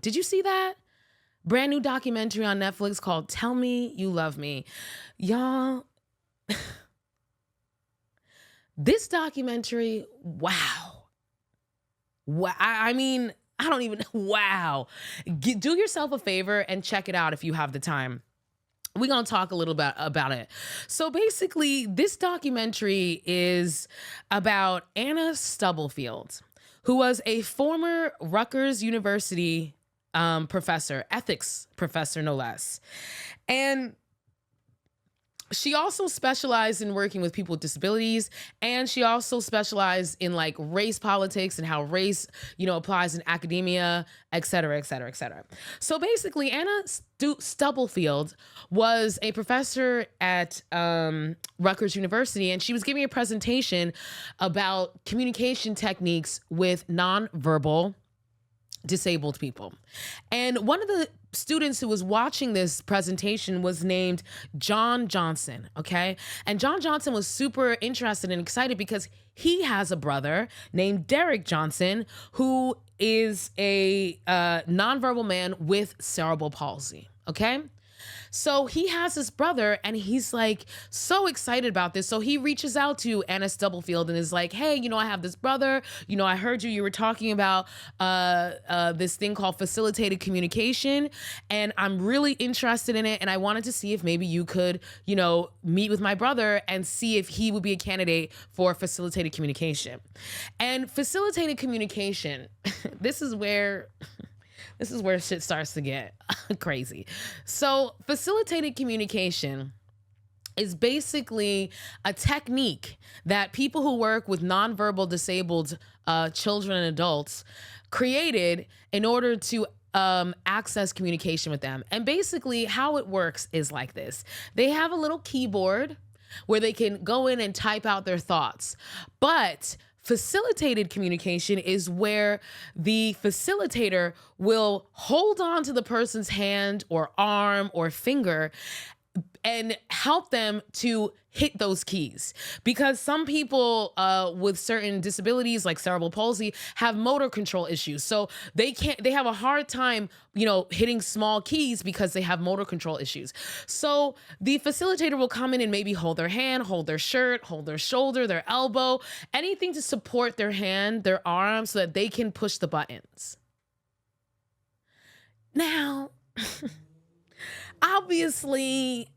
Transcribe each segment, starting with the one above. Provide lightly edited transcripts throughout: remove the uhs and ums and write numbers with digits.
Did you see that? Brand new documentary on Netflix called Tell Me You Love Me. Y'all, this documentary, wow. Wow. I mean, I don't even, wow. Do yourself a favor and check it out if you have the time. We're going to talk a little bit about it. So basically, this documentary is about Anna Stubblefield, who was a former Rutgers University professor, ethics professor, no less. And she also specialized in working with people with disabilities, and she also specialized in like race politics and how race, applies in academia, et cetera, et cetera, et cetera. So basically, Anna Stubblefield was a professor at Rutgers University, and she was giving a presentation about communication techniques with nonverbal disabled people. And one of the students who was watching this presentation was named John Johnson, okay? And John Johnson was super interested and excited because he has a brother named Derek Johnson who is a nonverbal man with cerebral palsy, okay? So he has this brother and he's like so excited about this. So he reaches out to Anna Stubblefield and is like, hey, I have this brother. I heard you were talking about this thing called facilitated communication, and I'm really interested in it. And I wanted to see if maybe you could, meet with my brother and see if he would be a candidate for facilitated communication. And facilitated communication, this is where shit starts to get crazy. So facilitated communication is basically a technique that people who work with nonverbal disabled children and adults created in order to access communication with them. And basically how it works is like this. They have a little keyboard where they can go in and type out their thoughts. But facilitated communication is where the facilitator will hold on to the person's hand or arm or finger and help them to hit those keys. Because some people with certain disabilities like cerebral palsy have motor control issues. So they have a hard time, hitting small keys because they have motor control issues. So the facilitator will come in and maybe hold their hand, hold their shirt, hold their shoulder, their elbow, anything to support their hand, their arm, so that they can push the buttons. Now, obviously,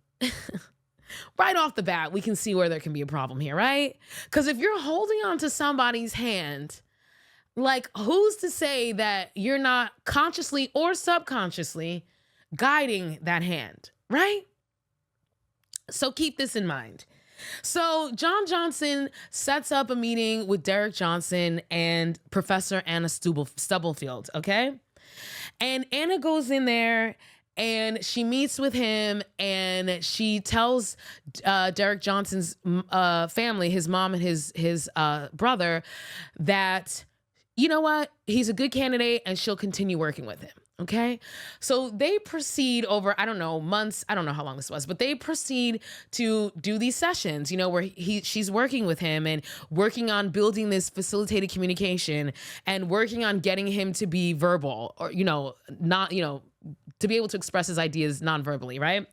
right off the bat, we can see where there can be a problem here, right? Because if you're holding on to somebody's hand, like, who's to say that you're not consciously or subconsciously guiding that hand, right? So keep this in mind. So John Johnson sets up a meeting with Derek Johnson and Professor Anna Stubblefield, okay? And Anna goes in there and she meets with him and she tells Derek Johnson's family, his mom and his brother, that, you know what, he's a good candidate and she'll continue working with him. Okay. So they proceed over, I don't know, months. I don't know how long this was, but they proceed to do these sessions, where she's working with him and working on building this facilitated communication and working on getting him to be verbal or, not, to be able to express his ideas non-verbally, right?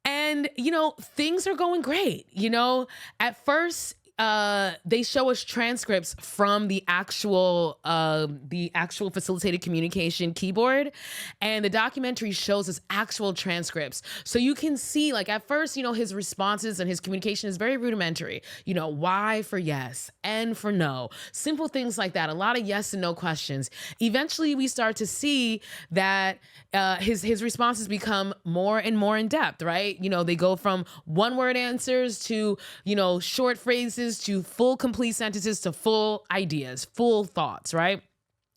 And, things are going great. At first, they show us transcripts from the actual facilitated communication keyboard, and the documentary shows us actual transcripts. So you can see, like, at first, his responses and his communication is very rudimentary. Y for yes, N for no, simple things like that. A lot of yes and no questions. Eventually, we start to see that his responses become more and more in depth, right? They go from one word answers to, short phrases to full complete sentences to full ideas, full thoughts, right?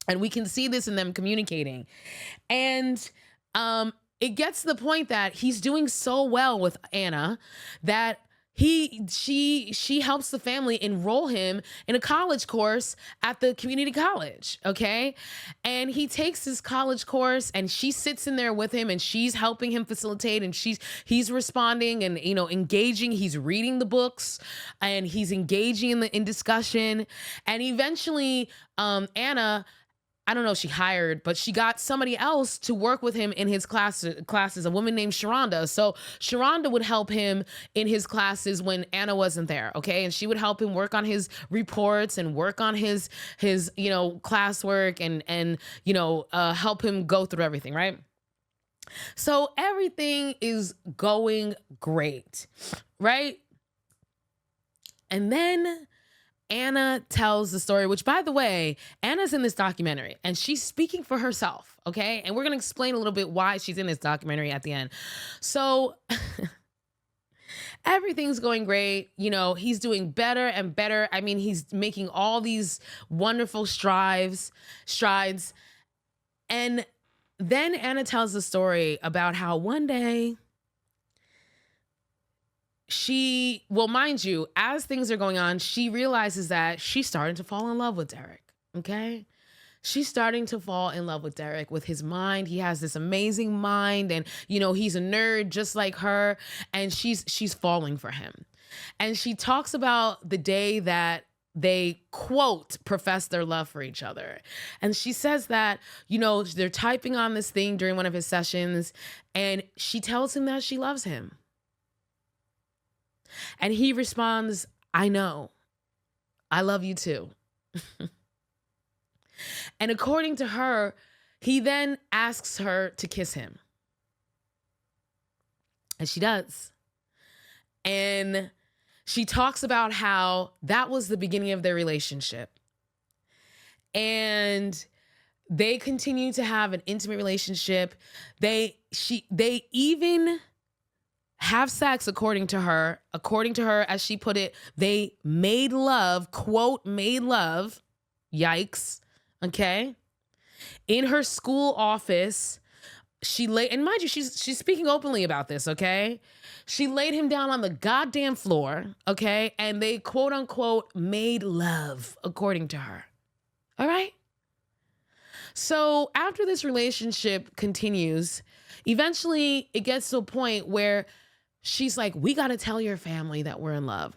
And we can see this in them communicating. And it gets to the point that he's doing so well with Anna that she helps the family enroll him in a college course at the community college, okay? And he takes this college course and she sits in there with him and she's helping him facilitate and he's responding and, engaging. He's reading the books and he's engaging in discussion. And eventually, Anna I don't know if she hired, but she got somebody else to work with him in his classes, a woman named Sharonda. So Sharonda would help him in his classes when Anna wasn't there, okay? And she would help him work on his reports and work on his classwork and help him go through everything, right? So everything is going great, right? And then Anna tells the story, which, by the way, Anna's in this documentary and she's speaking for herself, okay? And we're going to explain a little bit why she's in this documentary at the end. So everything's going great. He's doing better and better. I mean, he's making all these wonderful strides. And then Anna tells the story about how one day mind you, as things are going on, she realizes that she's starting to fall in love with Derek, okay? She's starting to fall in love with Derek, with his mind. He has this amazing mind and, he's a nerd just like her, and she's falling for him. And she talks about the day that they, quote, profess their love for each other. And she says that, they're typing on this thing during one of his sessions, and she tells him that she loves him. And he responds, I know. I love you too. And according to her, he then asks her to kiss him. And she does. And she talks about how that was the beginning of their relationship. And they continue to have an intimate relationship. They even have sex, according to her, as she put it. They made love, quote, made love, yikes, okay, in her school office. And mind you, she's speaking openly about this, okay? She laid him down on the goddamn floor, okay? And they, quote unquote, made love, according to her. All right? So after this relationship continues, eventually it gets to a point where she's like, we got to tell your family that we're in love.